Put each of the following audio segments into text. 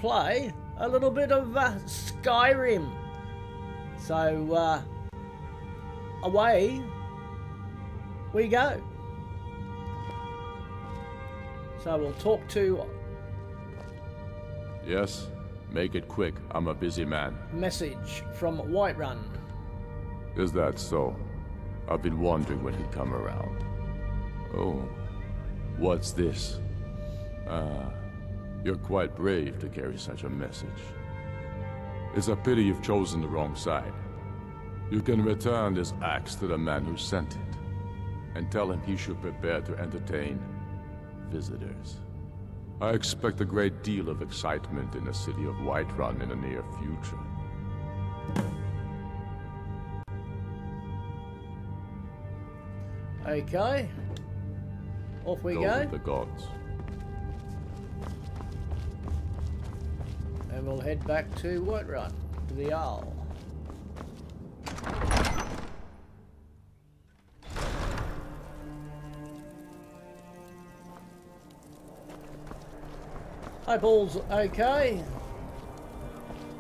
play a little bit of Skyrim. So away we go. So we'll talk to... Yes? Make it quick. I'm a busy man. Message from Whiterun. Is that so? I've been wondering when he'd come around. Oh, what's this? You're quite brave to carry such a message. It's a pity you've chosen the wrong side. You can return this axe to the man who sent it, and tell him he should prepare to entertain visitors. I expect a great deal of excitement in the city of Whiterun in the near future. Okay. Off we Go go. with the gods. And we'll head back to Whiterun, to the Owl. Hope all's okay.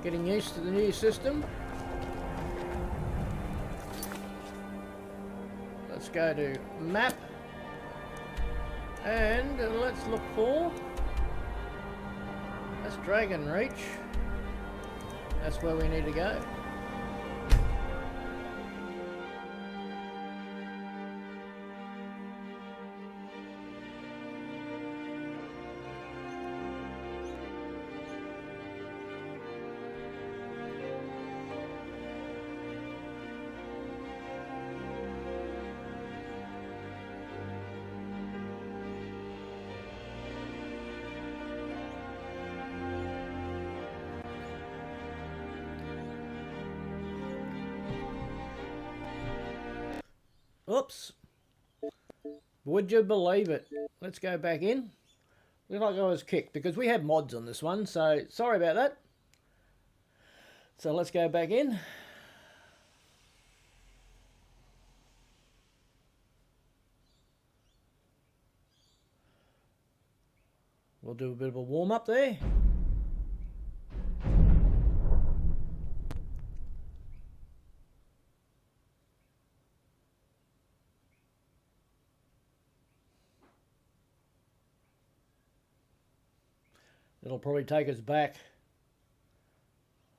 Getting used to the new system. Let's go to map. And let's look for... That's Dragon Reach. That's where we need to go. Oops. Would you believe it? Let's go back in. Looks like I was kicked because we have mods on this one, so sorry about that. So let's go back in. We'll do a bit of a warm up there. It'll probably take us back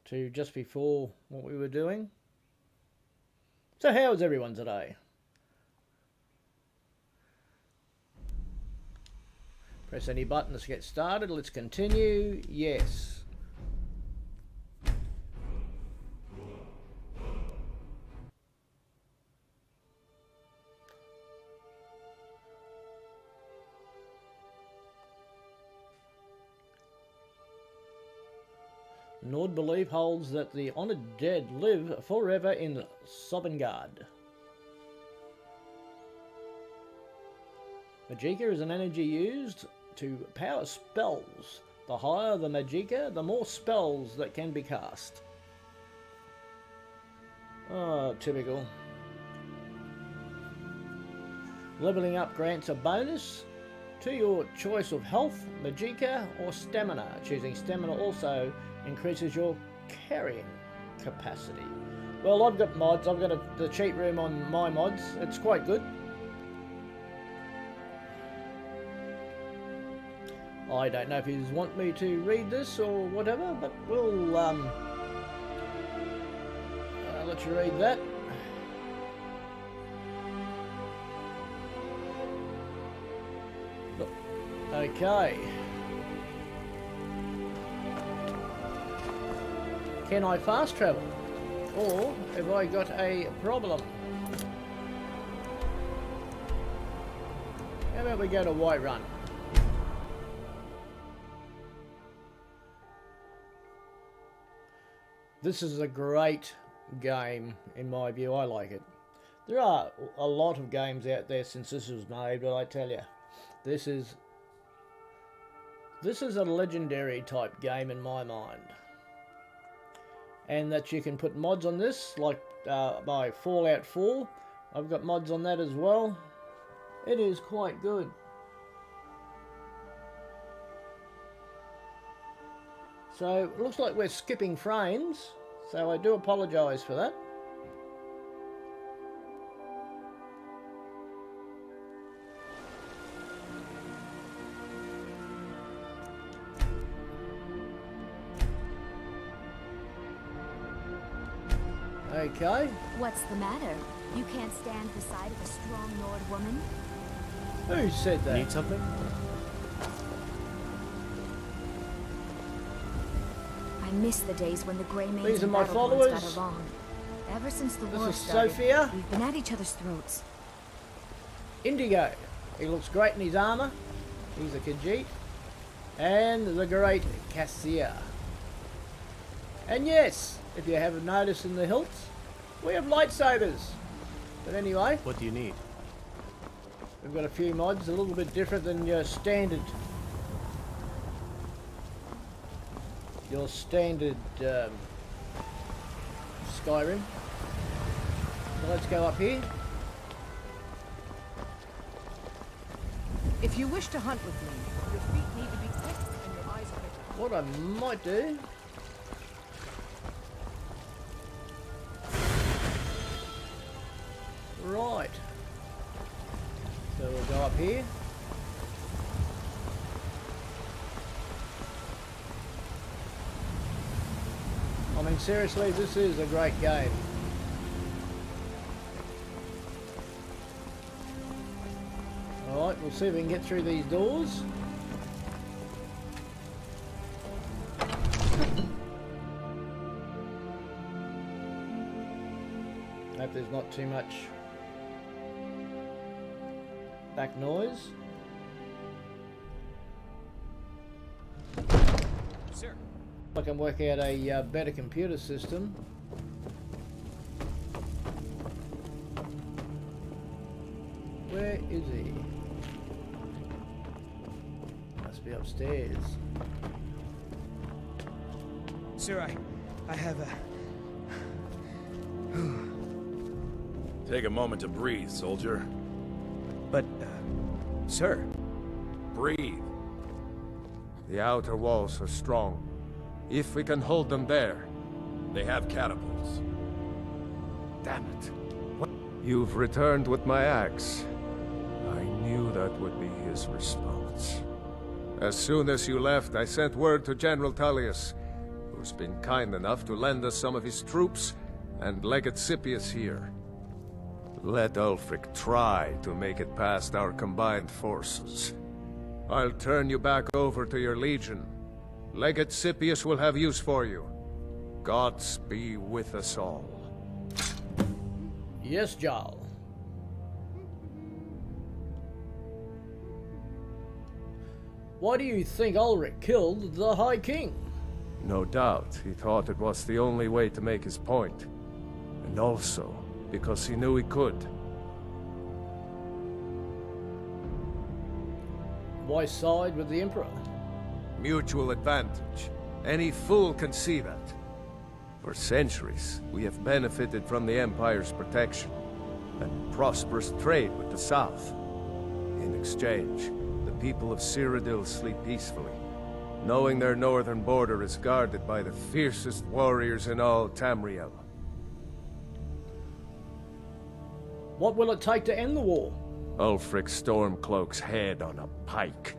to just before what we were doing. So how is everyone today? Press any button to get started. Let's continue. Yes. Nord belief holds that the honoured dead live forever in Sobengard. Magicka is an energy used to power spells. The higher the Magicka, the more spells that can be cast. Oh, typical. Leveling up grants a bonus to your choice of health, Magicka or stamina. Choosing stamina also increases your carrying capacity. Well, I've got mods. I've got the cheat room on my mods. It's quite good. I don't know if you want me to read this or whatever, but we'll let you read that. Okay. Can I fast travel? Or have I got a problem? How about we go to Whiterun? This is a great game in my view. I like it. There are a lot of games out there since this was made, but I tell you, this is a legendary type game in my mind. And that you can put mods on this, like by Fallout 4. I've got mods on that as well. It is quite good. So it looks like we're skipping frames, so I do apologise for that. Okay. What's the matter? You can't stand the sight of a strong Nord woman? Who said that? Need something? I miss the days when the Grey Maids These are and my Battle Blondes followers. got along. Ever since the This war is started, Sophia. we've been at each other's throats. Indigo. He looks great in his armour. He's a Khajiit. And the great Cassia. And yes, if you haven't noticed in the hilts, we have lightsabers. But anyway, What do you need? we've got a few mods a little bit different than your standard. Your standard Skyrim. So let's go up here. If you wish to hunt with me, your feet need to be quick and your eyes quick. What I might do. Right. So we'll go up here. I mean, seriously, this is a great game. Alright, we'll see if we can get through these doors. Hope there's not too much back noise. Sir. I can work out a better computer system. Where is he? Must be upstairs. Sir, I have a... Take a moment to breathe, soldier. But, sir, Breathe. The outer walls are strong. If we can hold them there. They have catapults. Damn it. What? You've returned with my axe. I knew that would be his response. As soon as you left, I sent word to General Tullius, who's been kind enough to lend us some of his troops, and Legate Scipius here. Let Ulfric try to make it past our combined forces. I'll turn you back over to your legion. Legate Scipius will have use for you. Gods be with us all. Yes, Jarl. Why do you think Ulrich killed the High King? No doubt, he thought it was the only way to make his point. And also, because he knew he could. Why side with the Emperor? Mutual advantage. Any fool can see that. For centuries, we have benefited from the Empire's protection and prosperous trade with the South. In exchange, the people of Cyrodiil sleep peacefully, knowing their northern border is guarded by the fiercest warriors in all Tamriel. What will it take to end the war? Ulfric Stormcloak's head on a pike.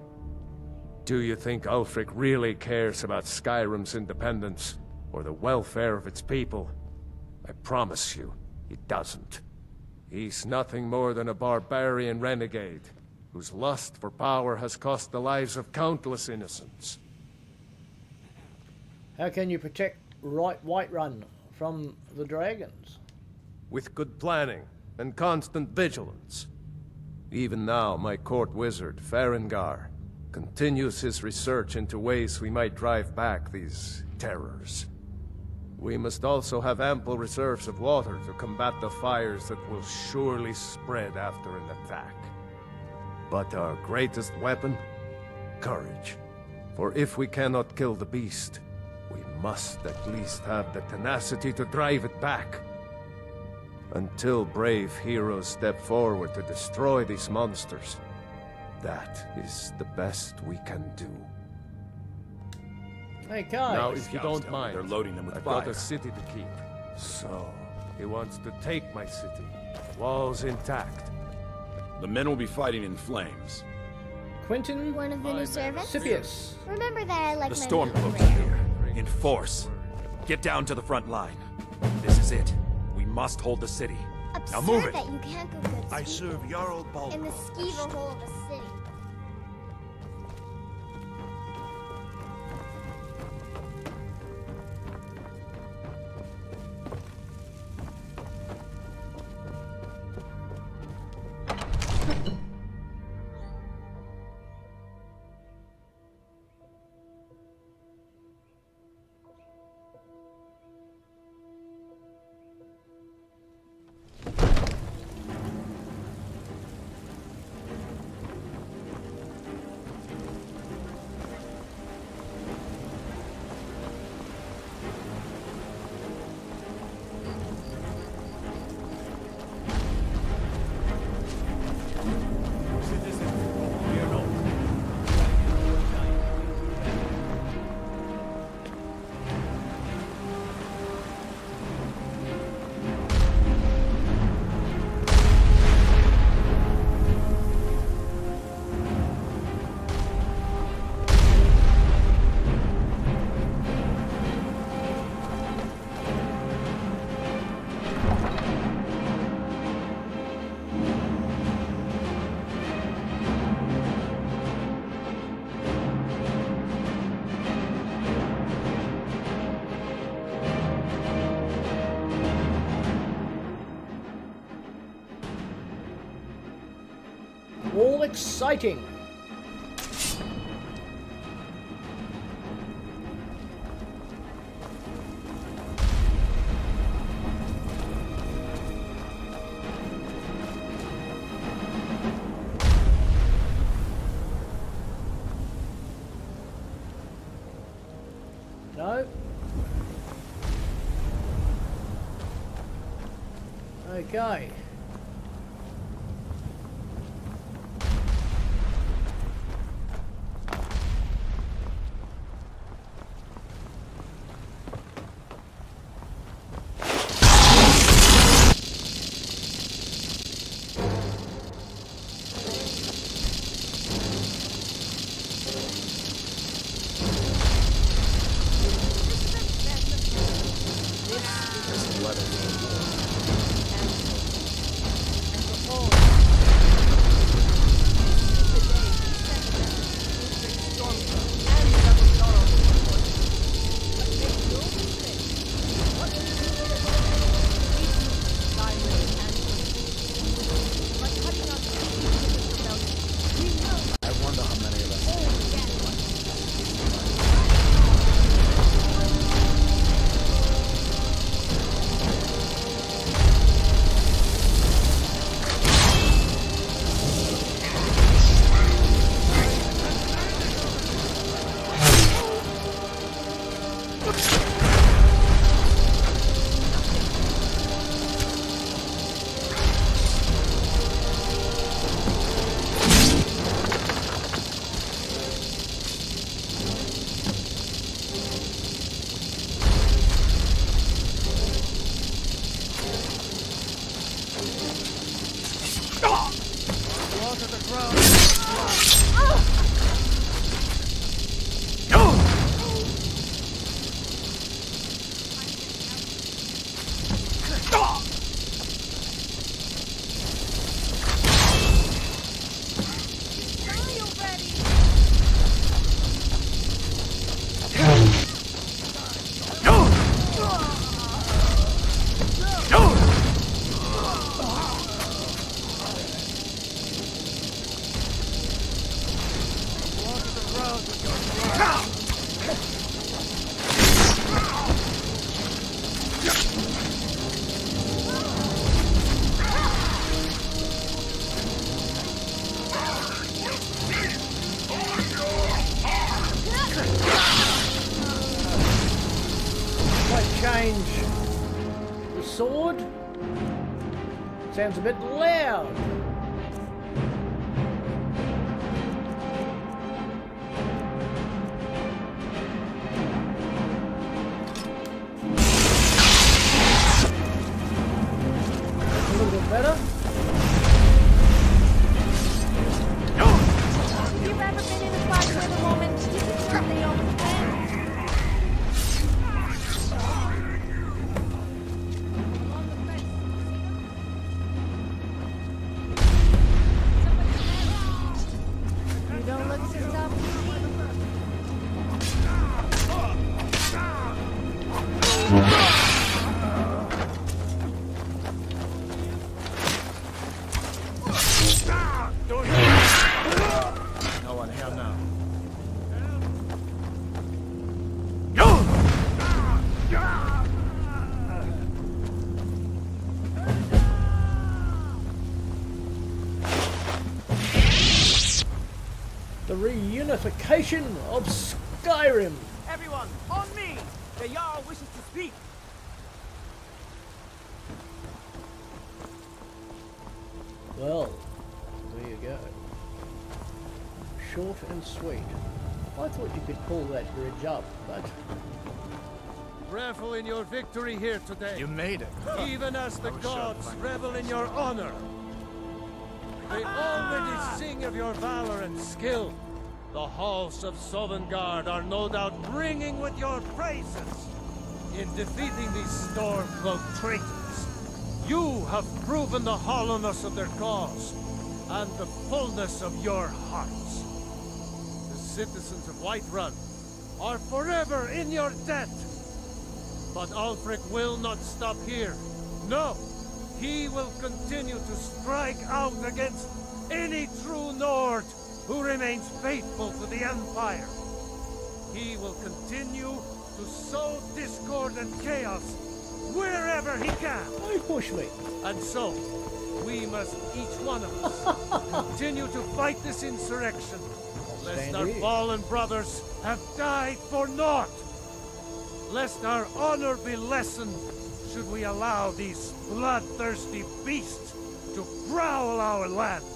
Do you think Ulfric really cares about Skyrim's independence, or the welfare of its people? I promise you, he doesn't. He's nothing more than a barbarian renegade, whose lust for power has cost the lives of countless innocents. How can you protect Whiterun from the dragons? With good planning and constant vigilance. Even now, my court wizard, Farengar, continues his research into ways we might drive back these terrors. We must also have ample reserves of water to combat the fires that will surely spread after an attack. But our greatest weapon? Courage. For if we cannot kill the beast, we must at least have the tenacity to drive it back. Until brave heroes step forward to destroy these monsters, that is the best we can do. Hey Now, guys. if you don't mind, They're loading them with I've fire. got a city to keep. So, he wants to take my city. Walls intact. The men will be fighting in flames. Quentin One of the new servants? Scipius. Remember that I like The my Stormcloaks meat are here, in force. Get down to the front line. This is it. We must hold the city. Absurd Now move it. that you can't go good I sweeping serve Jarl Balgruuf. in the skeever hole of a city. All exciting. No. Okay. Change the sword. Sounds a bit loud. No one here now. The reunification of Skyrim. Everyone, on me! The Jarl wishes to speak. Well, there you go. Short and sweet. I thought you could pull that bridge up, but Revel in your victory here today. You made it. Even as the I was sure to gods find revel in your honor. They already sing of your valor and skill. The halls of Sovngarde are no doubt ringing with your praises. In defeating these storm-cloaked traitors, you have proven the hollowness of their cause and the fullness of your hearts. The citizens of Whiterun are forever in your debt. But Ulfric will not stop here. No! He will continue to strike out against any true Nord who remains faithful to the Empire. He will continue to sow discord and chaos wherever he can. don't push me. And so, we must, each one of us, continue to fight this insurrection, lest stand our here. fallen brothers have died for naught. Lest our honor be lessened, should we allow these bloodthirsty beasts to prowl our lands.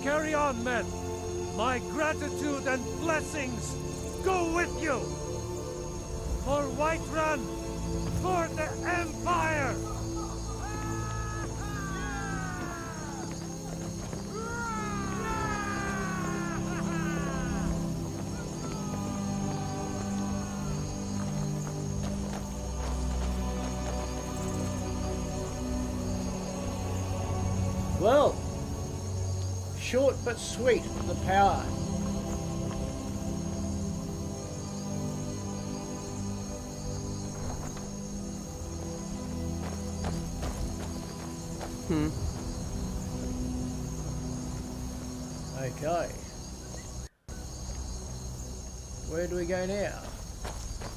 Carry on, men. My gratitude and blessings go with you. For Whiterun, for the Empire! Well, short but sweet, the power. Okay. Where do we go now?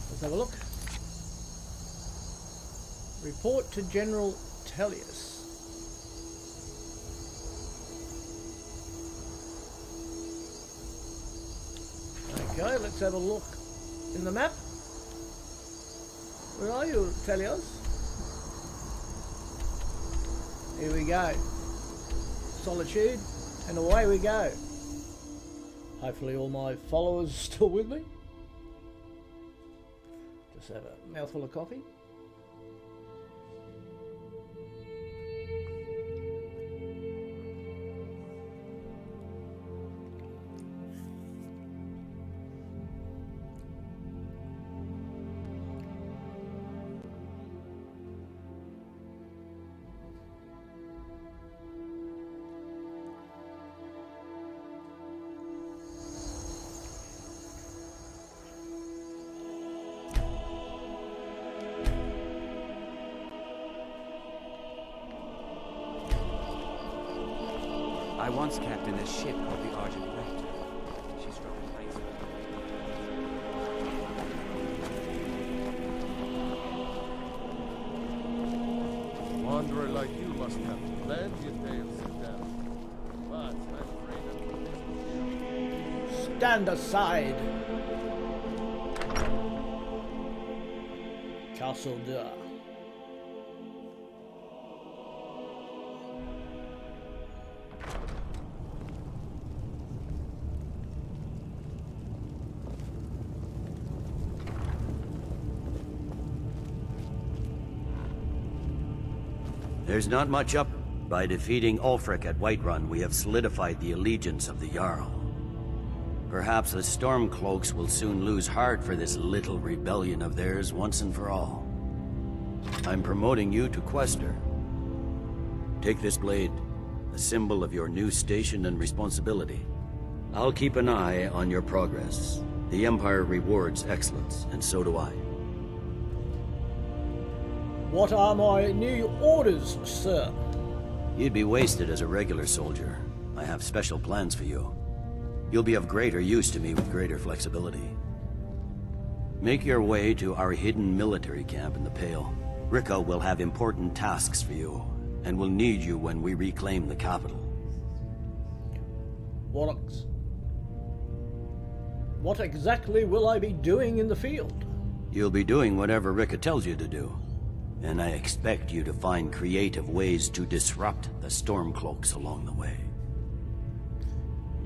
Let's have a look. Report to General Tellius. Okay, let's have a look in the map. Where are you, Tellios? Here we go. Solitude, and away we go. Hopefully all my followers are still with me. Just have a mouthful of coffee. I once captained a ship called the Argent Rector. She struck a place. A wanderer like you must have plenty of tales to tell. But I'm afraid of Stand aside. Castle Dur. There's not much up. By defeating Ulfric at Whiterun, we have solidified the allegiance of the Jarl. Perhaps the Stormcloaks will soon lose heart for this little rebellion of theirs once and for all. I'm promoting you to Quester. Take this blade, a symbol of your new station and responsibility. I'll keep an eye on your progress. The Empire rewards excellence, and so do I. What are my new orders, sir? You'd be wasted as a regular soldier. I have special plans for you. You'll be of greater use to me with greater flexibility. Make your way to our hidden military camp in the Pale. Ricca will have important tasks for you, and will need you when we reclaim the capital. What exactly will I be doing in the field? You'll be doing whatever Ricca tells you to do. And I expect you to find creative ways to disrupt the Stormcloaks along the way.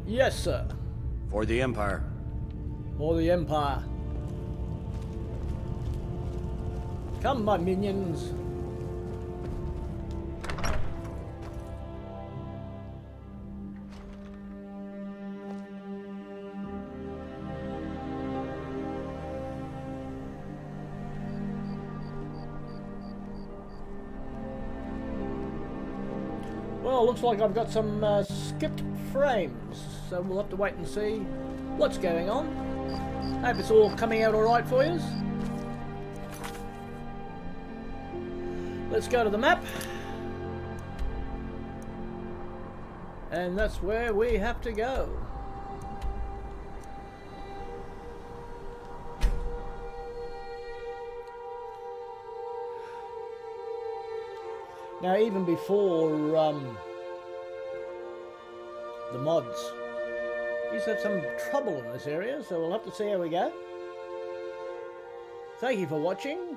Yes, sir. For the Empire. For the Empire. Come, my minions. Well, looks like I've got some skipped frames, so we'll have to wait and see what's going on. Hope it's all coming out alright for you. Let's go to the map. And that's where we have to go. Now, even before the mods, we used to have some trouble in this area, so we'll have to see how we go. Thank you for watching.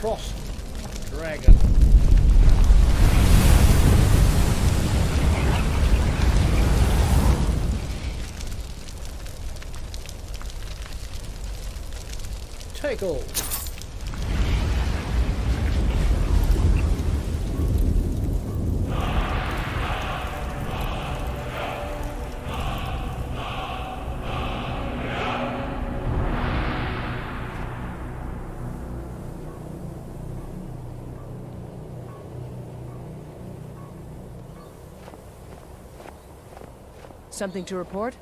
Frost Dragon. Take all. Something to report?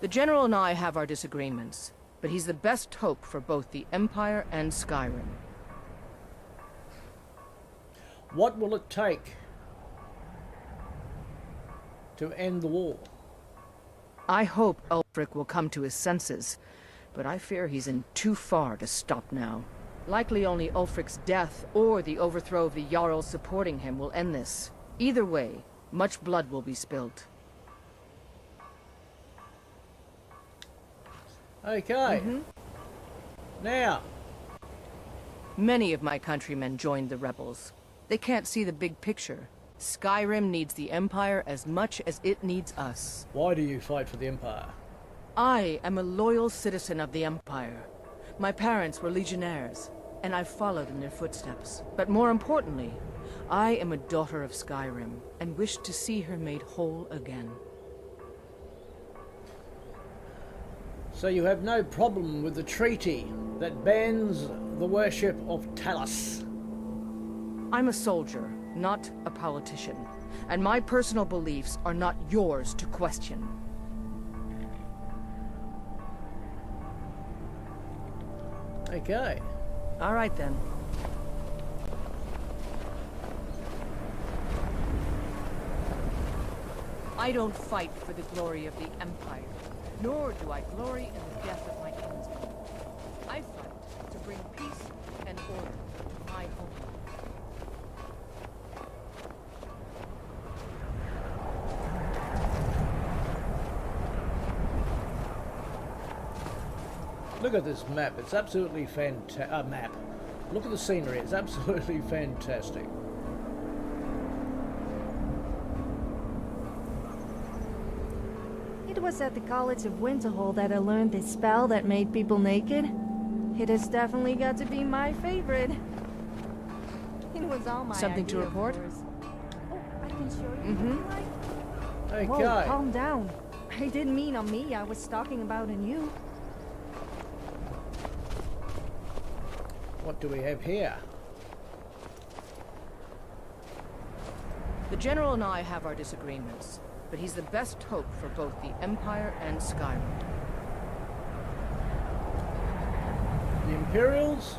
The General and I have our disagreements, but he's the best hope for both the Empire and Skyrim. What will it take to end the war? I hope Ulfric will come to his senses, but I fear he's in too far to stop now. Likely only Ulfric's death or the overthrow of the Jarl supporting him will end this. Either way, much blood will be spilled. Okay. Now. Many of my countrymen joined the rebels. They can't see the big picture. Skyrim needs the Empire as much as it needs us. Why do you fight for the Empire? I am a loyal citizen of the Empire. My parents were legionnaires, and I've followed in their footsteps. But more importantly, I am a daughter of Skyrim, and wish to see her made whole again. So you have no problem with the treaty that bans the worship of Talos? I'm a soldier, not a politician, and my personal beliefs are not yours to question. Okay. All right then. I don't fight for the glory of the Empire, nor do I glory in the death of my kinsmen. I fight to bring peace and order to my Look at this map. It's absolutely fantastic. Map. Look at the scenery. It's absolutely fantastic. It was at the College of Winterhold that I learned this spell that made people naked. It has definitely got to be my favorite. It was all my Something to idea, of report? course. Oh, I can show you. if you like. Okay. Whoa, calm down. I didn't mean on me. I was talking about on you. What do we have here? The General and I have our disagreements, but he's the best hope for both the Empire and Skyrim. The Imperials?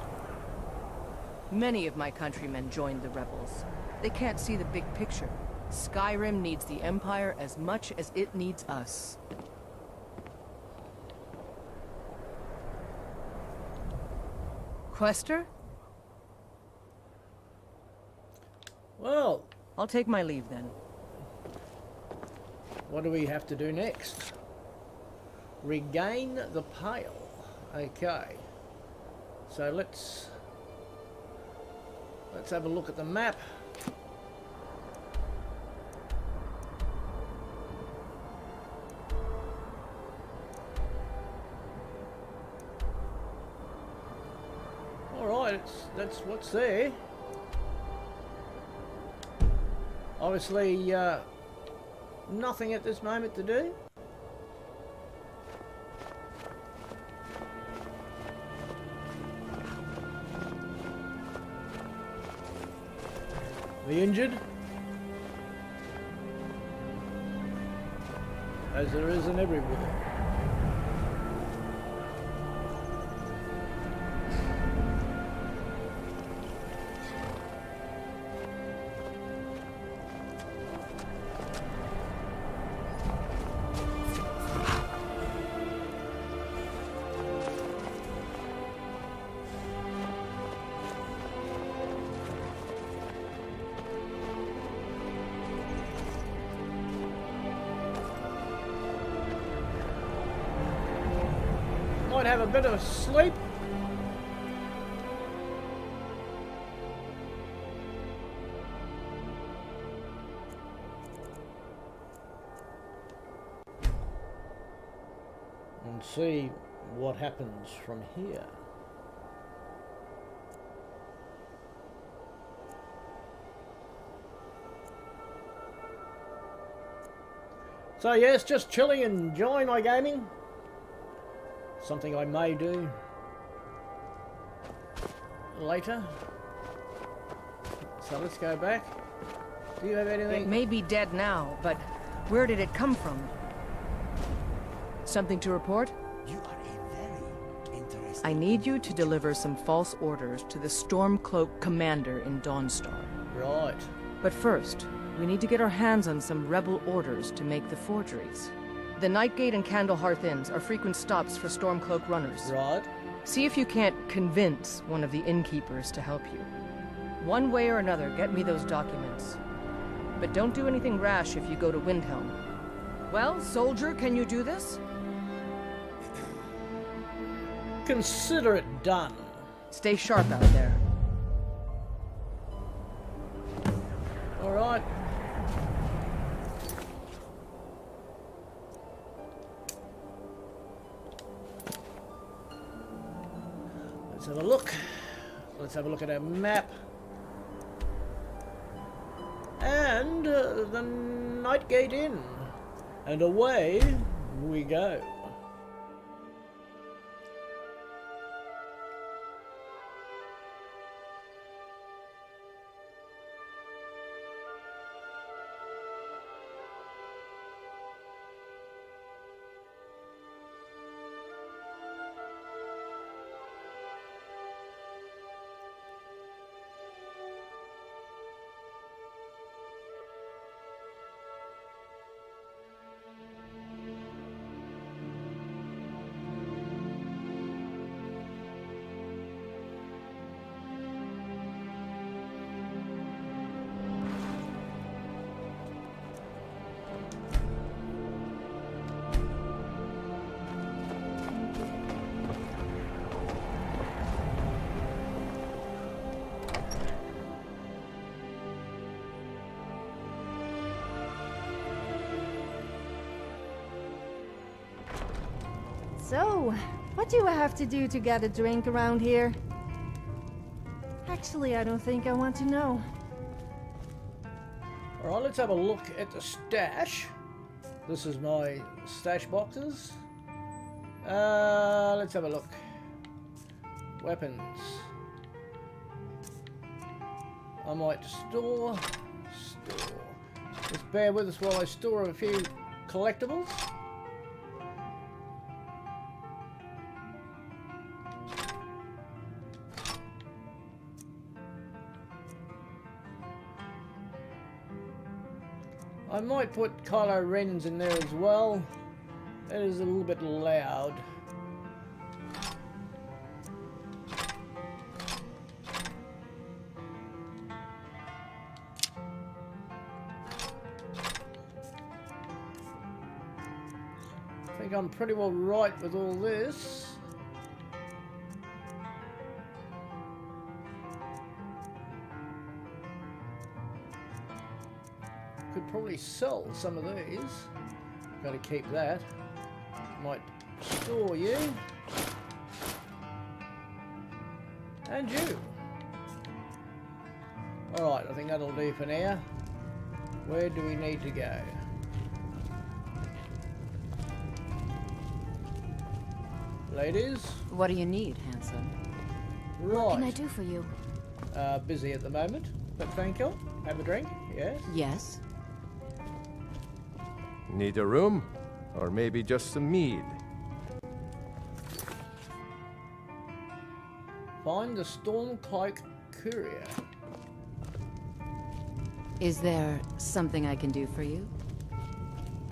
Many of my countrymen joined the rebels. They can't see the big picture. Skyrim needs the Empire as much as it needs us. Quester? Well, I'll take my leave then. what do we have to do next? Regain the Pale. Okay. So let's have a look at the map. Alright, that's what's there. Obviously, nothing at this moment to do. The injured, as there is in every war. Might have a bit of sleep. And see what happens from here. So yes, just chilling and enjoying my gaming. Something I may do later. So let's go back. Do you have anything? It may be dead now, but where did it come from? Something to report? You are a very interesting... I need you to deliver some false orders to the Stormcloak commander in Dawnstar. Right. But first, we need to get our hands on some rebel orders to make the forgeries. The Nightgate and Candlehearth Inns are frequent stops for Stormcloak runners. Right. See if you can't convince one of the innkeepers to help you. One way or another, get me those documents. But don't do anything rash if you go to Windhelm. Well, soldier, can you do this? Consider it done. Stay sharp out there. All right. Let's have a look. Let's have a look at our map. And the Nightgate Inn. And away we go. So, what do you have to do to get a drink around here? Actually, I don't think I want to know. Alright, let's have a look at the stash. This is my stash boxes. Let's have a look. Weapons. I might store. Just bear with us while I store a few collectibles. I might put Kylo Ren's in there as well. That is a little bit loud. I think I'm pretty well right with all this. Could probably sell some of these. Got to keep that. Might store you. And you. Alright, I think that'll do for now. Where do we need to go? Ladies? What do you need, handsome? Right. What can I do for you? Busy at the moment, but thank you. Have a drink? Yes? Yes? Need a room? Or maybe just some mead? Find the Stormcloak Courier. Is there something I can do for you?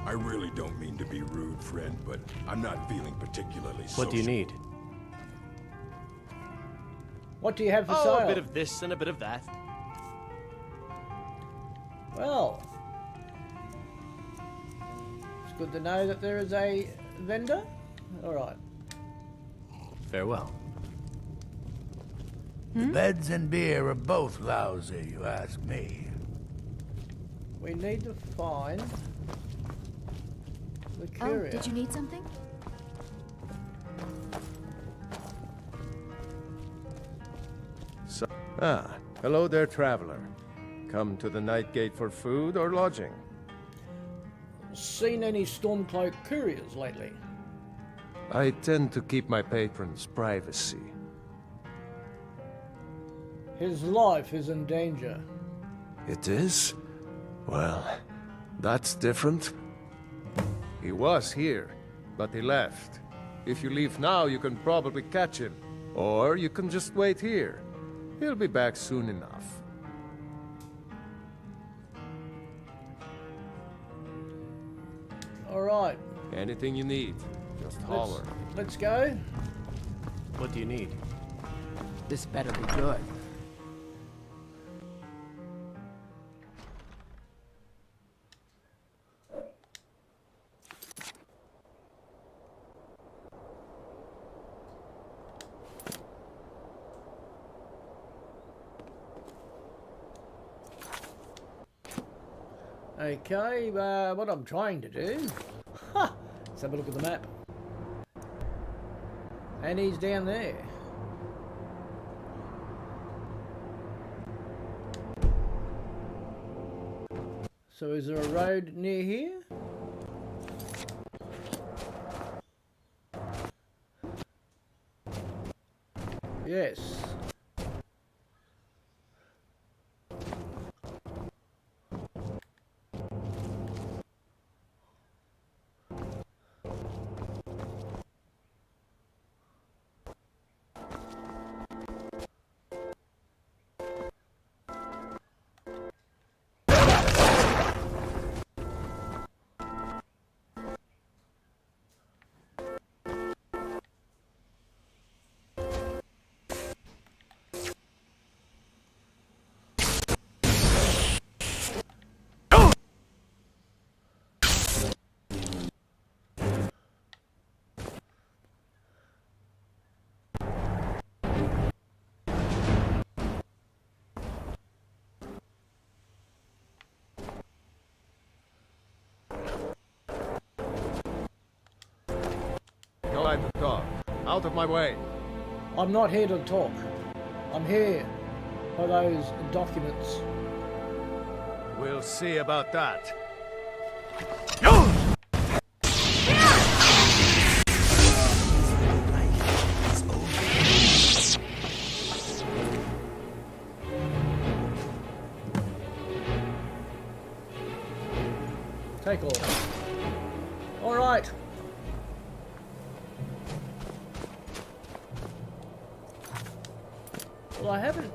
I really don't mean to be rude, friend, but I'm not feeling particularly social. What do you need? What do you have for Oh, sale? a bit of this and a bit of that. Well, it's good to know that there is a vendor. Alright. Farewell. The beds and beer are both lousy, you ask me. We need to find the Oh, courier. did you need something? Hello there, traveler. Come to the Night Gate for food or lodging? Seen any Stormcloak couriers lately? I tend to keep my patrons' privacy. His life is in danger. It is? Well, that's different. He was here, but he left. If you leave now, you can probably catch him. Or you can just wait here. He'll be back soon enough. Alright, Anything you need, just holler. let's go. What do you need? This better be good. Okay, what I'm trying to do... Ha! Let's have a look at the map. And he's down there. So is there a road near here? Yes. line to talk. Out of my way. I'm not here to talk. I'm here for those documents. We'll see about that. Take off. All right. Well, I haven't.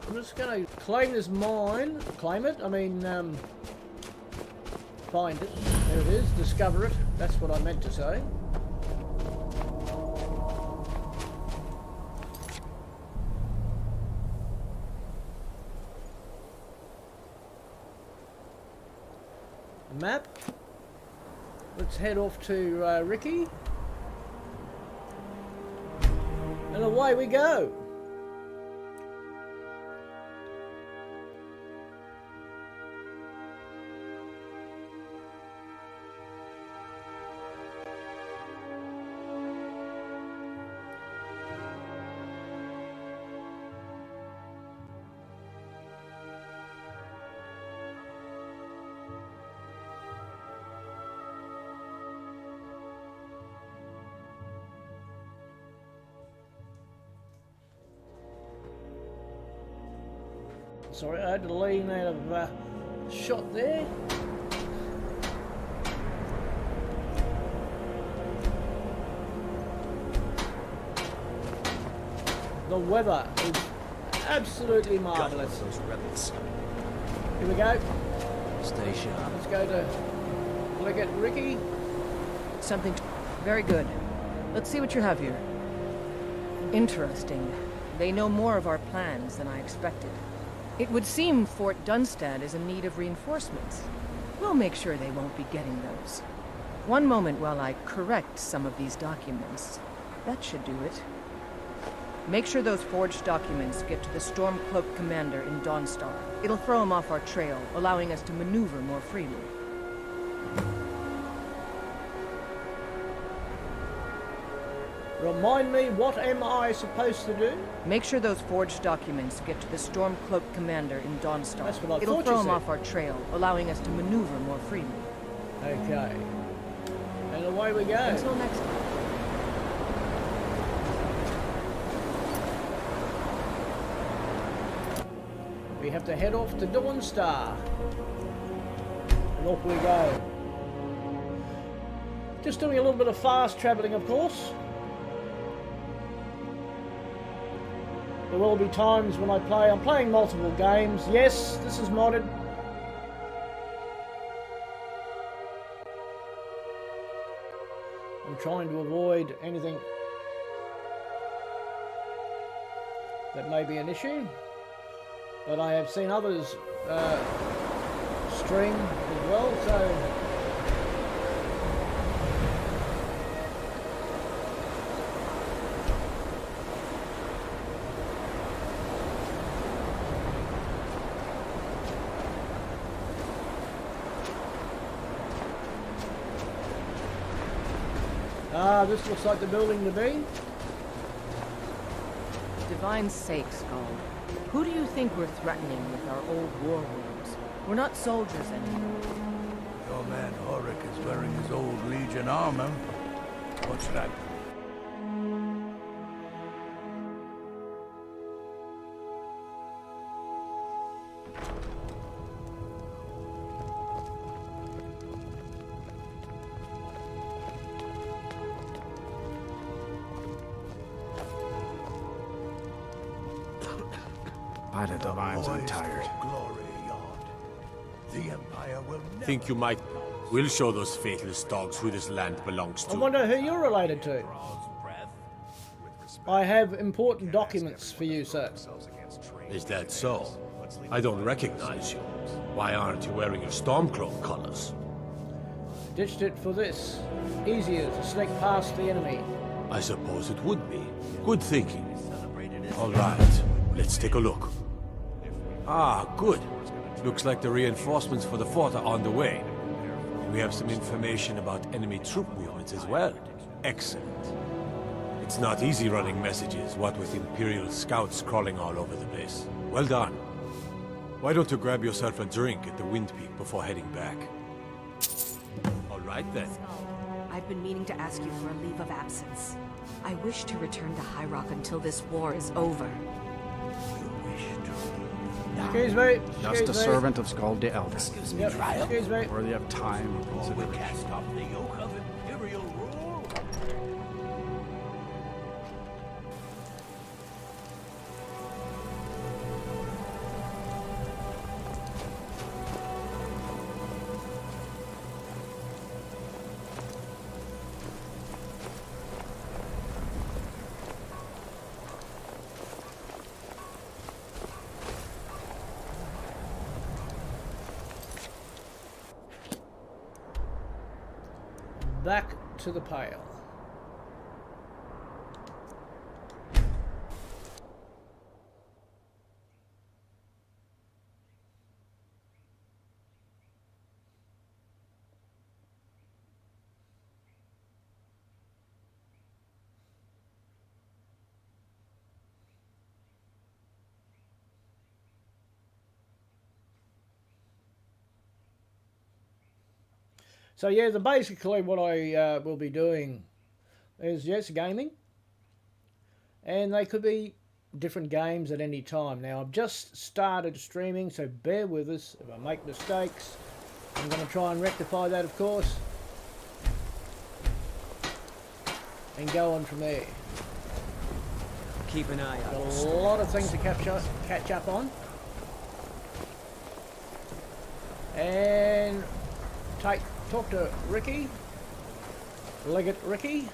I'm just going to claim this mine. Claim it? I mean, find it. There it is. Discover it. That's what I meant to say. Map. Let's head off to Ricky. And away we go. Sorry, I had to lean out of shot there. The weather is absolutely marvellous. Those rebels. Here we go. Stay sharp. Let's go to look at Ricky. Something very good. Let's see what you have here. Interesting. They know more of our plans than I expected. It would seem Fort Dunstad is in need of reinforcements. We'll make sure they won't be getting those. One moment while I correct some of these documents. That should do it. Make sure those forged documents get to the Stormcloak commander in Dawnstar. It'll throw him off our trail, allowing us to maneuver more freely. Remind me, what am I supposed to do? Make sure those forged documents get to the Stormcloak commander in Dawnstar. That's what I It'll thought throw you him said. off our trail, allowing us to maneuver more freely. Okay. And away we go. Until next time. We have to head off to Dawnstar. And off we go. Just doing a little bit of fast travelling, of course. There will be times when I play. I'm playing multiple games. Yes, this is modded. I'm trying to avoid anything that may be an issue. But I have seen others stream as well, so... Ah, this looks like the building to be. Divine's sake, Skull. Who do you think we're threatening with our old war wounds? We're not soldiers anymore. Your man Horik is wearing his old Legion armor. What's that? By the divines, I'm tired. Glory yard. The Empire will never... Think you might... We'll show those faithless dogs who this land belongs to. I wonder who you're related to. I have important documents for you, sir. Is that so? I don't recognize you. Why aren't you wearing your Stormcloak colors? Ditched it for this. Easier to sneak past the enemy. I suppose it would be. Good thinking. All right, let's take a look. Ah, good. Looks like the reinforcements for the fort are on the way. We have some information about enemy troop movements as well. Excellent. It's not easy running messages, what with Imperial scouts crawling all over the place. Well done. Why don't you grab yourself a drink at the Wind Peak before heading back? All right then. I've been meaning to ask you for a leave of absence. I wish to return to High Rock until this war is over. Excuse me. Just a servant of Skull the Elder. Excuse me. Worthy of time and consideration. Stop the yoke of Imperial rule. Back to the pale. So yeah, basically what I will be doing is, yes, gaming. And they could be different games at any time. Now, I've just started streaming, so bear with us if I make mistakes. I'm going to try and rectify that, of course. And go on from there. Keep an eye out. Got a lot of things to catch up on. And talk to Ricky. Legate Ricky.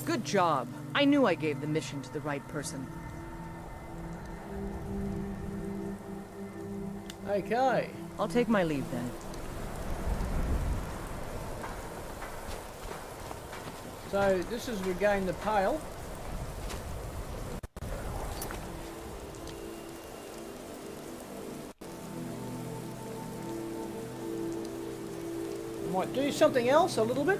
Good job. I knew I gave the mission to the right person. Okay. I'll take my leave then. So this is regain the pale. Might do something else a little bit.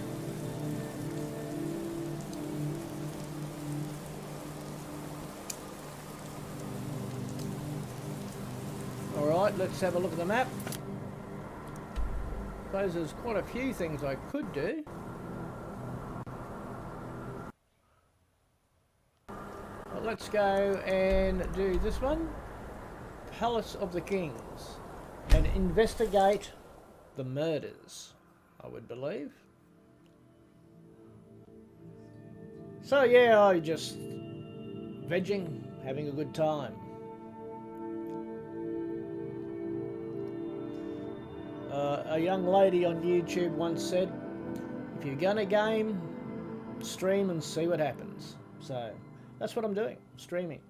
Alright, let's have a look at the map. Suppose there's quite a few things I could do. But let's go and do this one. Palace of the Kings. And investigate the murders, I would believe. So yeah, I just vegging, having a good time. A young lady on YouTube once said, if you're gonna game, stream and see what happens. So that's what I'm doing, streaming.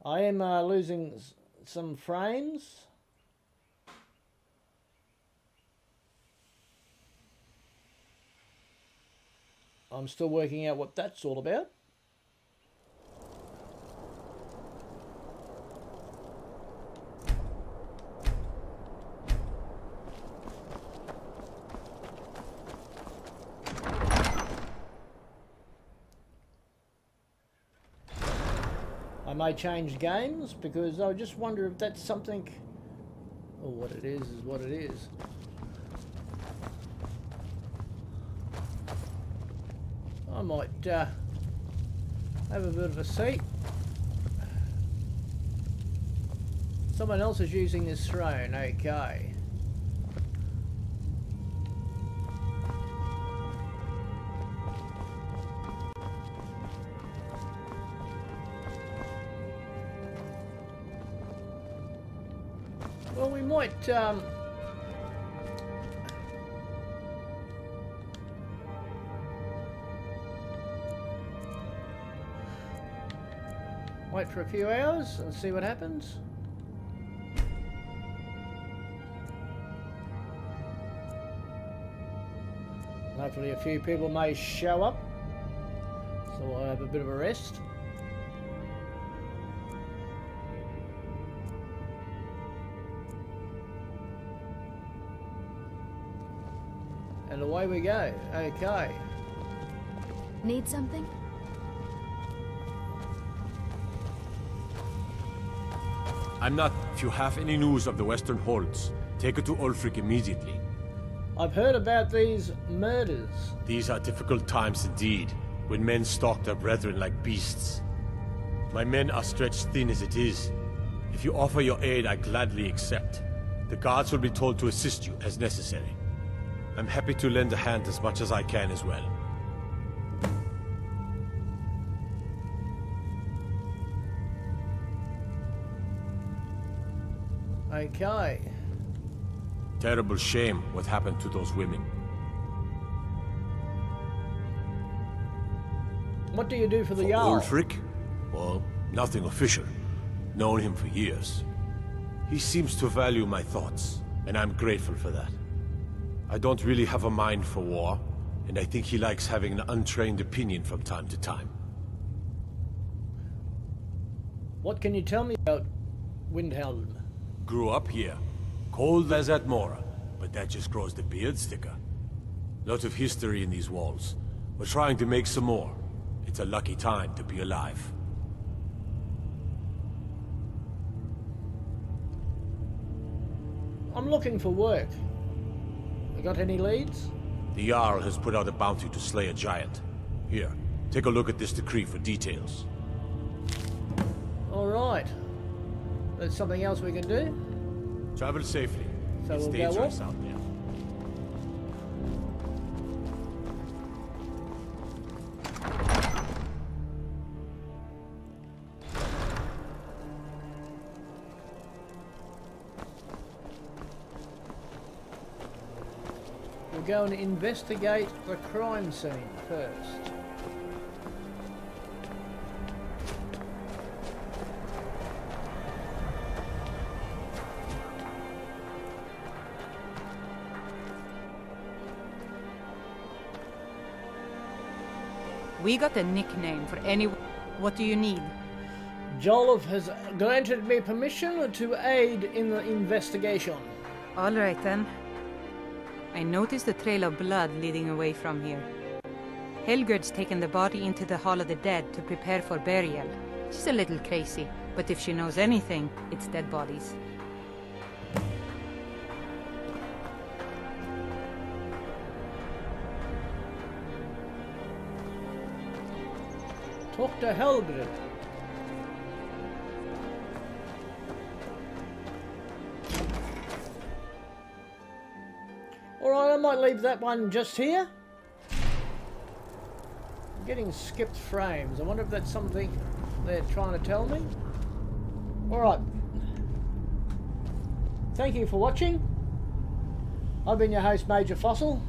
I am losing some frames. I'm still working out what that's all about. I may change games because I just wonder if that's something. Or what it is what it is. I might have a bit of a seat. Someone else is using this throne, okay. Well, we might wait for a few hours and see what happens. Hopefully a few people may show up, so I'll have a bit of a rest. And away we go. Okay. Need something? I'm not. If you have any news of the Western Holds, take it to Ulfric immediately. I've heard about these murders. These are difficult times indeed, when men stalk their brethren like beasts. My men are stretched thin as it is. If you offer your aid, I gladly accept. The guards will be told to assist you as necessary. I'm happy to lend a hand as much as I can as well. Okay. Terrible shame what happened to those women. What do you do for the For Jarl? Ulfric? Well, nothing official. Known him for years. He seems to value my thoughts, and I'm grateful for that. I don't really have a mind for war, and I think he likes having an untrained opinion from time to time. What can you tell me about Windhelm? Grew up here. Cold as at Mora, but that just grows the beard thicker. Lot of history in these walls. We're trying to make some more. It's a lucky time to be alive. I'm looking for work. You got any leads? The Jarl has put out a bounty to slay a giant. Here, take a look at this decree for details. Alright. There's something else we can do? Travel safely. So It's we'll go dangerous off? out there. We'll go and investigate the crime scene first. We got a nickname for any... What do you need? Jolov has granted me permission to aid in the investigation. All right then. I noticed a trail of blood leading away from here. Helgerd's taken the body into the Hall of the Dead to prepare for burial. She's a little crazy, but if she knows anything, it's dead bodies. Talk to Helgrid. Alright, I might leave that one just here. I'm getting skipped frames. I wonder if that's something they're trying to tell me. Alright. Thank you for watching. I've been your host, Major Fossil.